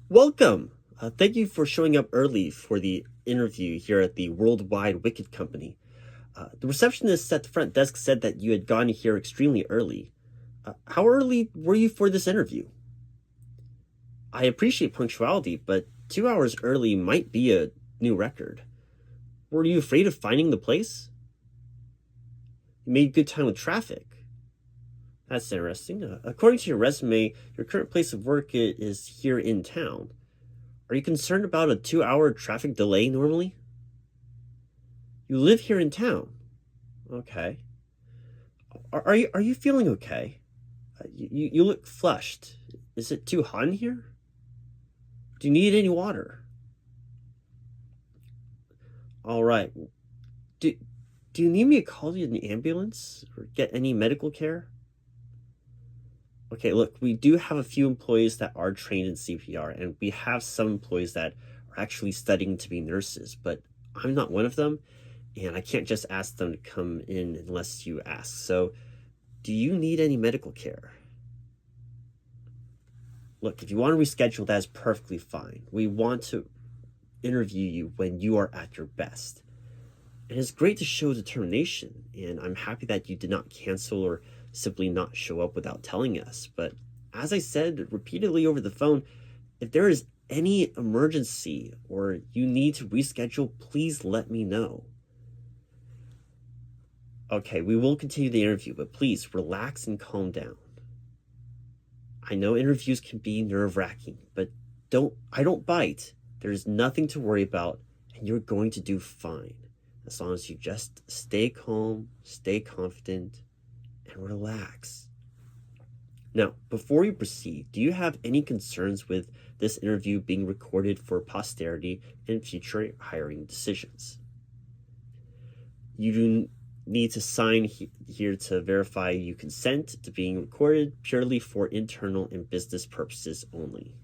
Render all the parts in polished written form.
Welcome! Thank you for showing up early for the interview here at the World Wide Wicket company. The receptionist at the front desk said that you had gotten here extremely early. How early were you for this interview? I appreciate punctuality, but 2 hours early might be a new record. Were you afraid of finding the place? You made good time with traffic. That's interesting. According to your resume, your current place of work is here in town. Are you concerned about a 2-hour traffic delay normally? You live here in town. Okay. Are you feeling okay? You look flushed. Is it too hot in here? Do you need any water? All right. Do you need me to call you an ambulance or get any medical care? Okay, look, we do have a few employees that are trained in CPR, and we have some employees that are actually studying to be nurses, but I'm not one of them, and I can't just ask them to come in unless you ask. So, do you need any medical care? Look, if you want to reschedule, that is perfectly fine. We want to interview you when you are at your best. And it's great to show determination, and I'm happy that you did not cancel or simply not show up without telling us. But as I said repeatedly over the phone, if there is any emergency or you need to reschedule, please let me know. Okay, we will continue the interview, but please relax and calm down. I know interviews can be nerve-wracking, but I don't bite. There's nothing to worry about, and you're going to do fine. As long as you just stay calm, stay confident, and relax. Now, before you proceed, do you have any concerns with this interview being recorded for posterity and future hiring decisions? You do need to sign here to verify you consent to being recorded purely for internal and business purposes only.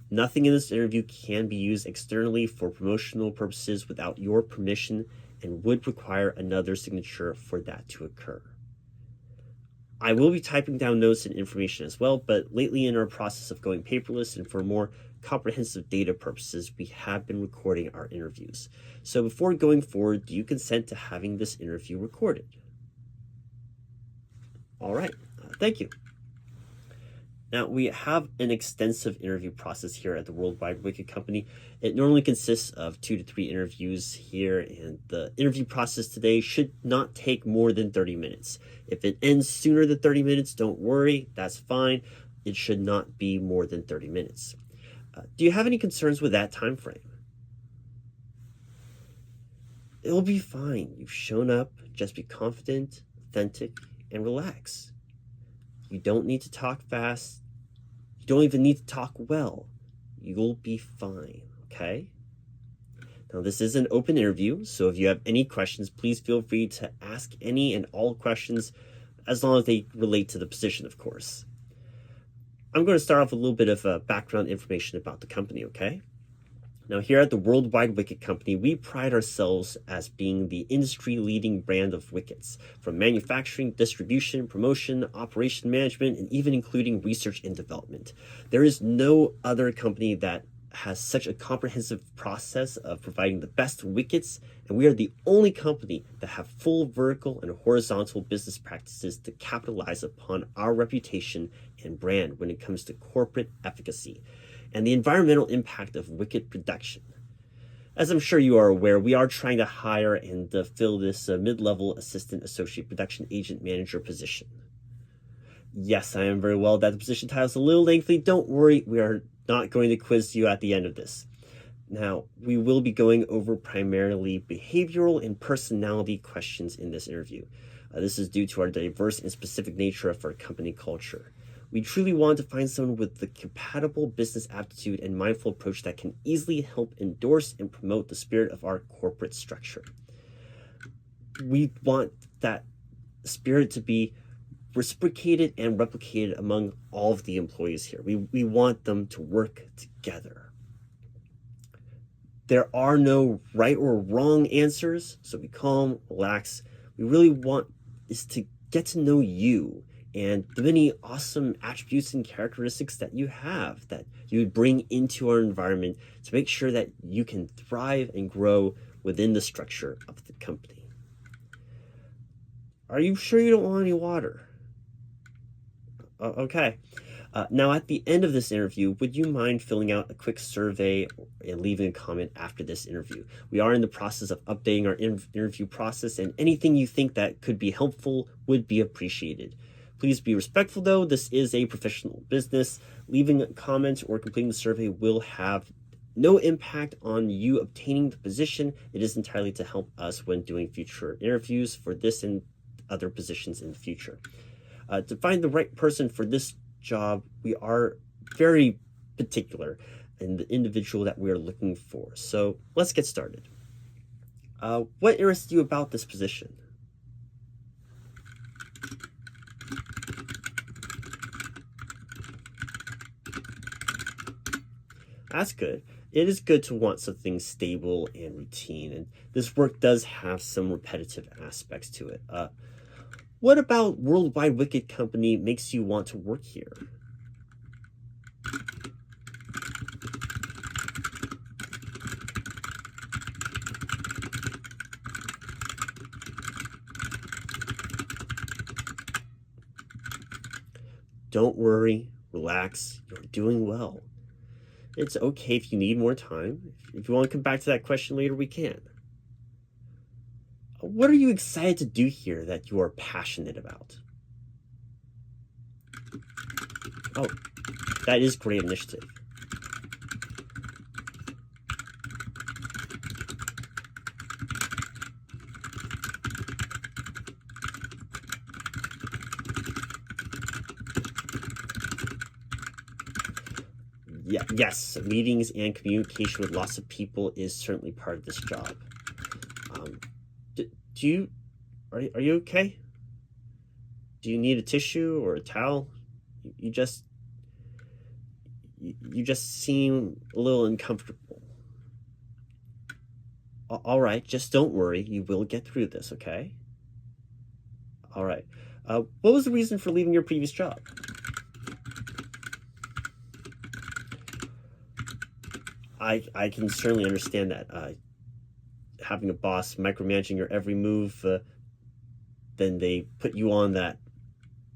Nothing in this interview can be used externally for promotional purposes without your permission and would require another signature for that to occur. I will be typing down notes and information as well, but lately in our process of going paperless and for more comprehensive data purposes, we have been recording our interviews. So before going forward, do you consent to having this interview recorded? All right, thank you. Now, we have an extensive interview process here at the World Wide Wicket company. It normally consists of 2 to 3 interviews here, and the interview process today should not take more than 30 minutes. If it ends sooner than 30 minutes, don't worry, that's fine. It should not be more than 30 minutes. Do you have any concerns with that time frame? It'll be fine. You've shown up. Just be confident, authentic, and relax. You don't need to talk fast. You don't even need to talk well. You'll be fine, okay? Now, this is an open interview, so if you have any questions, please feel free to ask any and all questions, as long as they relate to the position, of course. I'm going to start off with a little bit of background information about the company, okay? Now, here at the World Wide Wicket company, we pride ourselves as being the industry-leading brand of wickets, from manufacturing, distribution, promotion, operation management, and even including research and development. There is no other company that has such a comprehensive process of providing the best wickets, and we are the only company that have full vertical and horizontal business practices to capitalize upon our reputation and brand when it comes to corporate efficacy and the environmental impact of wicket production. As I'm sure you are aware, we are trying to hire and fill this mid-level assistant associate production agent manager position. Yes, I am very well. That position title is a little lengthy. Don't worry, we are not going to quiz you at the end of this. Now, we will be going over primarily behavioral and personality questions in this interview. This is due to our diverse and specific nature of our company culture. We truly want to find someone with the compatible business aptitude and mindful approach that can easily help endorse and promote the spirit of our corporate structure. We want that spirit to be reciprocated and replicated among all of the employees here. We want them to work together. There are no right or wrong answers, so be calm, relax. We really want is to get to know you and the many awesome attributes and characteristics that you have that you would bring into our environment to make sure that you can thrive and grow within the structure of the company. Are you sure you don't want any water? Okay. Now, at the end of this interview, would you mind filling out a quick survey and leaving a comment after this interview? We are in the process of updating our interview process, and anything you think that could be helpful would be appreciated. Please be respectful, though. This is a professional business. Leaving a comment or completing the survey will have no impact on you obtaining the position. It is entirely to help us when doing future interviews for this and other positions in the future. To find the right person for this job, we are very particular in the individual that we are looking for. So let's get started. What interests you about this position? That's good. It is good to want something stable and routine, and this work does have some repetitive aspects to it. What about World Wide Wicket Company makes you want to work here? Don't worry, relax, you're doing well. It's okay if you need more time. If you want to come back to that question later, we can. What are you excited to do here that you are passionate about? Oh, that is great initiative. Yes, meetings and communication with lots of people is certainly part of this job. Are you okay? Do you need a tissue or a towel? You just seem a little uncomfortable. All right, just don't worry. You will get through this, okay? All right. What was the reason for leaving your previous job? I can certainly understand that. Having a boss micromanaging your every move, then they put you on that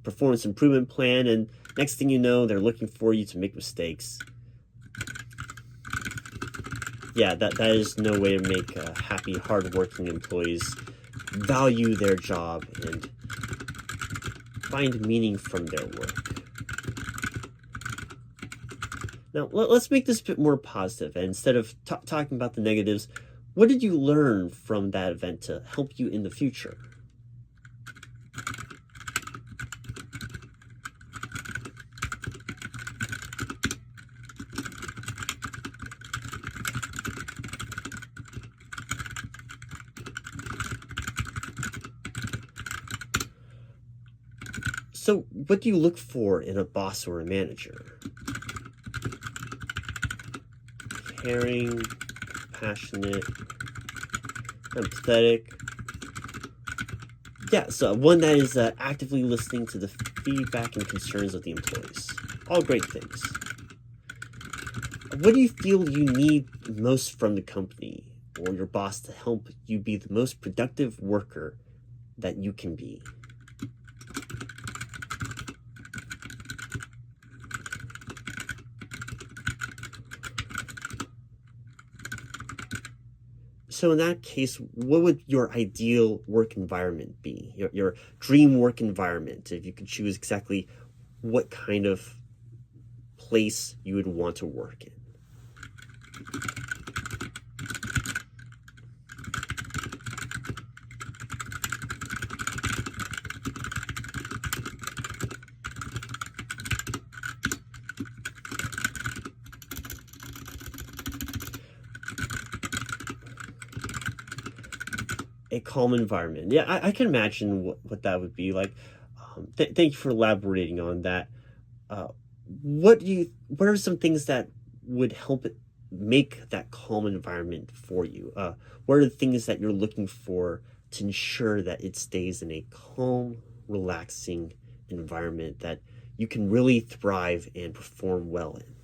performance improvement plan, and next thing you know, they're looking for you to make mistakes. Yeah, that is no way to make happy, hardworking employees value their job and find meaning from their work. Now, let's make this a bit more positive, and instead of talking about the negatives, what did you learn from that event to help you in the future? So, what do you look for in a boss or a manager? Caring, passionate, empathetic. Yeah, so one that is actively listening to the feedback and concerns of the employees. All great things. What do you feel you need most from the company or your boss to help you be the most productive worker that you can be? So in that case, what would your ideal work environment be? Your dream work environment, if you could choose exactly what kind of place you would want to work in. A calm environment. Yeah, I can imagine what that would be like. Thank you for elaborating on that. What are some things that would help it make that calm environment for you? What are the things that you're looking for to ensure that it stays in a calm, relaxing environment that you can really thrive and perform well in.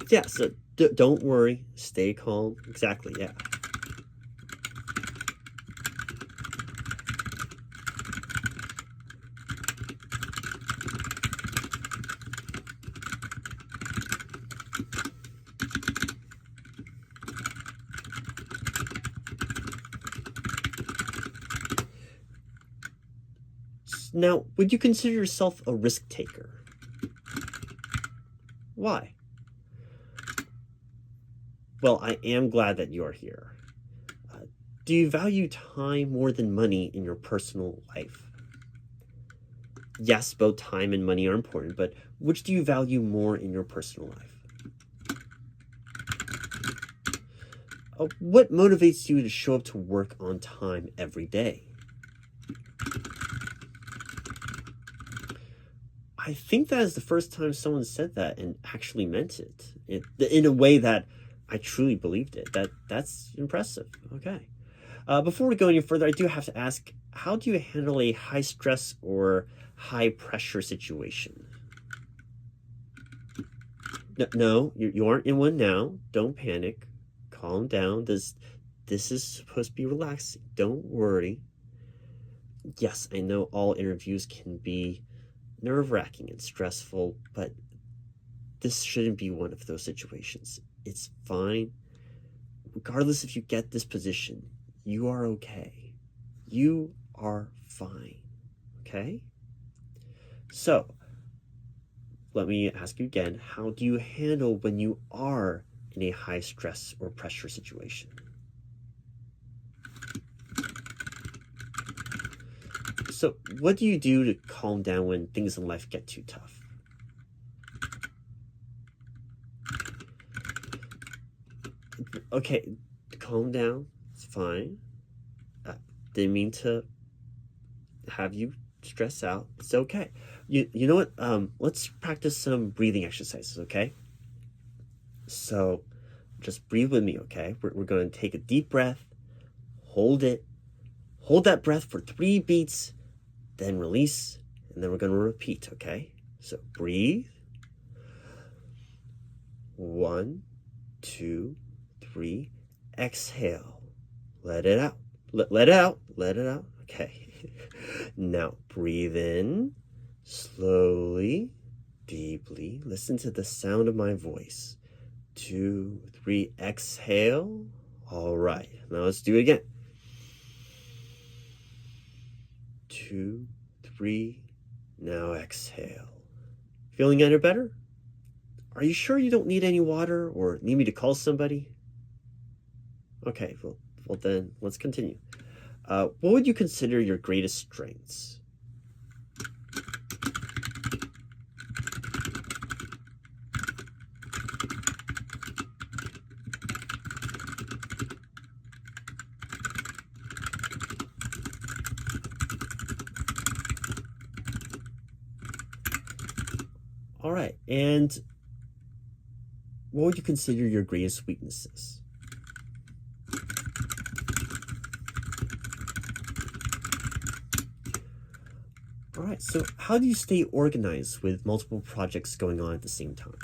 Yeah, so don't worry, stay calm. Exactly, yeah. Now, would you consider yourself a risk taker? Why? Well, I am glad that you are here. Do you value time more than money in your personal life? Yes, both time and money are important, but which do you value more in your personal life? What motivates you to show up to work on time every day? I think that is the first time someone said that and actually meant it in a way that I truly believed it. That's impressive. Okay. Before we go any further, I do have to ask, how do you handle a high stress or high pressure situation? No, you aren't in one now. Don't panic. Calm down. This is supposed to be relaxing. Don't worry. Yes, I know all interviews can be nerve-wracking and stressful, but this shouldn't be one of those situations. It's fine. Regardless if you get this position, you are okay. You are fine. Okay? So, let me ask you again, how do you handle when you are in a high stress or pressure situation? So, what do you do to calm down when things in life get too tough? Okay, calm down. It's fine. Didn't mean to have you stress out. It's okay. You know what? Let's practice some breathing exercises, okay? So, just breathe with me, okay? We're going to take a deep breath, hold it, hold that breath for 3 beats, then release, and then we're going to repeat, okay? So breathe. 1, 2, 3. Exhale. Let it out. Let it out. Let it out. Okay. Now breathe in slowly, deeply. Listen to the sound of my voice. 2, 3. Exhale. All right. Now let's do it again. 2, 3. Now exhale. Feeling any better? Are you sure you don't need any water or need me to call somebody? Okay, well then, let's continue. What would you consider your greatest strengths? All right, and what would you consider your greatest weaknesses? All right, so how do you stay organized with multiple projects going on at the same time?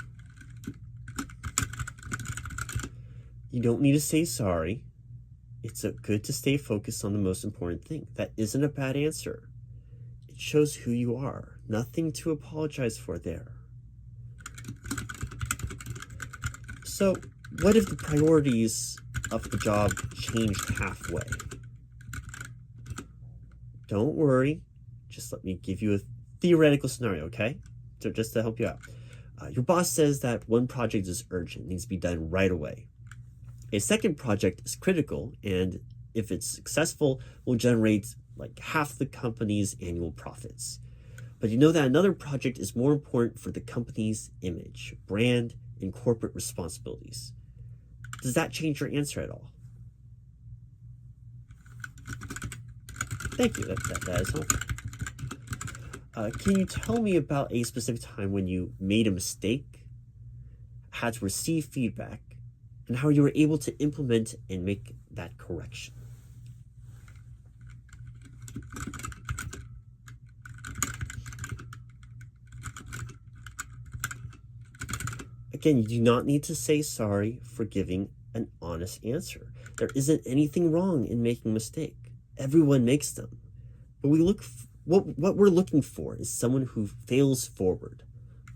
You don't need to say sorry. It's good to stay focused on the most important thing. That isn't a bad answer. It shows who you are. Nothing to apologize for there. So, what if the priorities of the job changed halfway? Don't worry. Just let me give you a theoretical scenario, okay? So just to help you out. Your boss says that one project is urgent, needs to be done right away. A second project is critical, and if it's successful, will generate like half the company's annual profits. But you know that another project is more important for the company's image, brand, and corporate responsibilities. Does that change your answer at all? Thank you, that is helpful. Can you tell me about a specific time when you made a mistake, had to receive feedback, and how you were able to implement and make that correction. Again, you do not need to say sorry for giving an honest answer. There isn't anything wrong in making a mistake. Everyone makes them. But what we're looking for is someone who fails forward,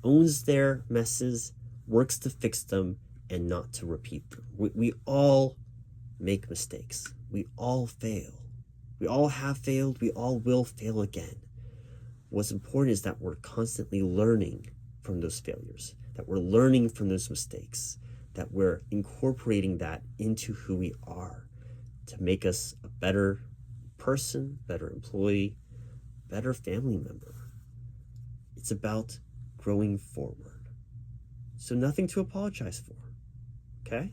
owns their messes, works to fix them, and not to repeat them. We all make mistakes. We all fail. We all have failed. We all will fail again. What's important is that we're constantly learning from those failures, that we're learning from those mistakes, that we're incorporating that into who we are to make us a better person, better employee, better family member. It's about growing forward. So nothing to apologize for, okay?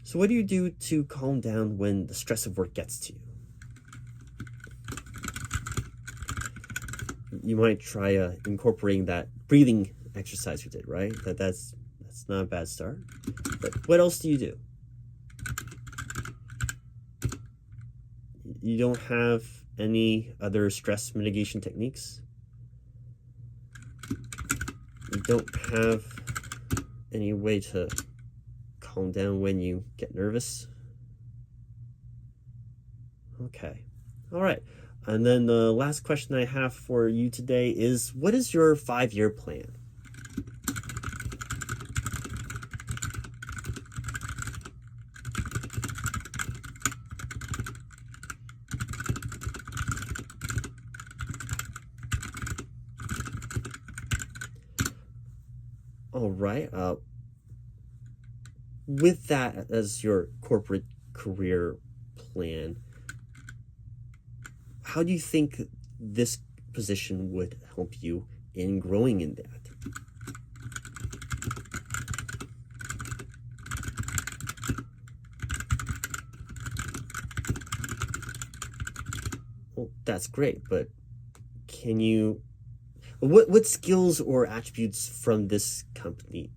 So what do you do to calm down when the stress of work gets to you? You might try incorporating that breathing exercise we did, right? That's not a bad start. But what else do you do? You don't have any other stress mitigation techniques? You don't have any way to calm down when you get nervous? Okay. All right. And then the last question I have for you today is, what is your 5-year plan? All right. With that as your corporate career plan, how do you think this position would help you in growing in that? Well, that's great, but can you, what skills or attributes from this company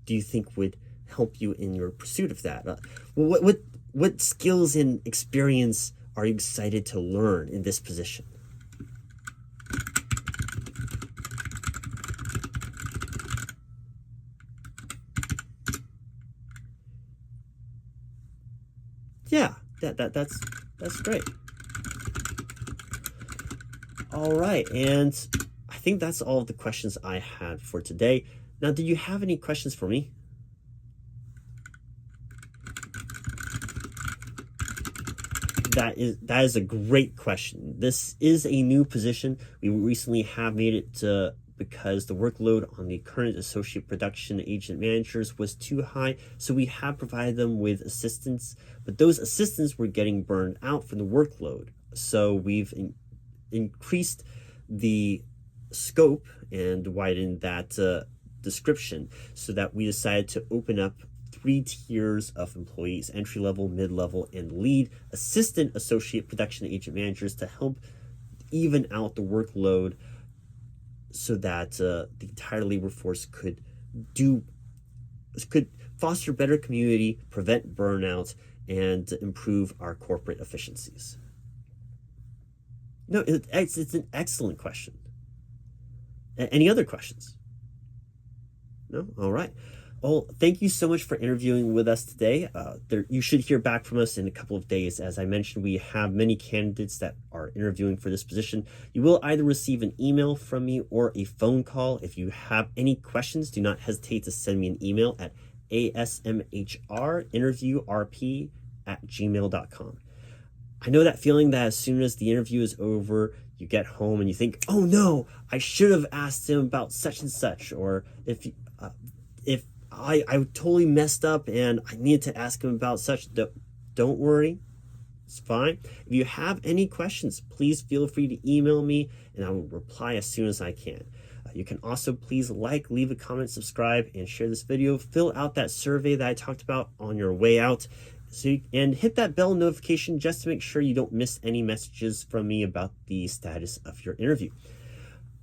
do you think would help you in your pursuit of that? What skills and experience are you excited to learn in this position? Yeah, that's great. All right, and I think that's all of the questions I had for today. Now, do you have any questions for me? That is a great question. This is a new position. We recently have made it because the workload on the current associate production agent managers was too high, so we have provided them with assistants, but those assistants were getting burned out from the workload. So we've increased the scope and widened that description so that we decided to open up 3 tiers of employees: entry-level, mid-level, and lead assistant associate production agent managers, to help even out the workload so that the entire labor force could foster better community, prevent burnout, and improve our corporate efficiencies. No, it's an excellent question. Any other questions? No? All right. Well, thank you so much for interviewing with us today. You should hear back from us in a couple of days. As I mentioned, we have many candidates that are interviewing for this position. You will either receive an email from me or a phone call. If you have any questions, do not hesitate to send me an email at asmhrinterviewrp@gmail.com. I know that feeling that as soon as the interview is over, you get home and you think, oh no, I should have asked him about such and such, or if I totally messed up and I needed to ask him about such. Don't worry, it's fine. If you have any questions, please feel free to email me and I will reply as soon as I can. You can also please leave a comment, subscribe, and share this video. Fill out that survey that I talked about on your way out. And hit that bell notification just to make sure you don't miss any messages from me about the status of your interview.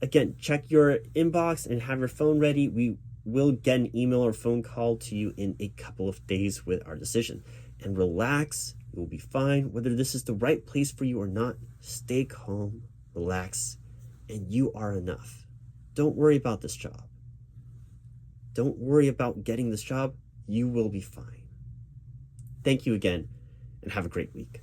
Again, check your inbox and have your phone ready. We We'll get an email or phone call to you in a couple of days with our decision. And relax, you will be fine. Whether this is the right place for you or not, stay calm, relax, and you are enough. Don't worry about this job. Don't worry about getting this job. You will be fine. Thank you again, and have a great week.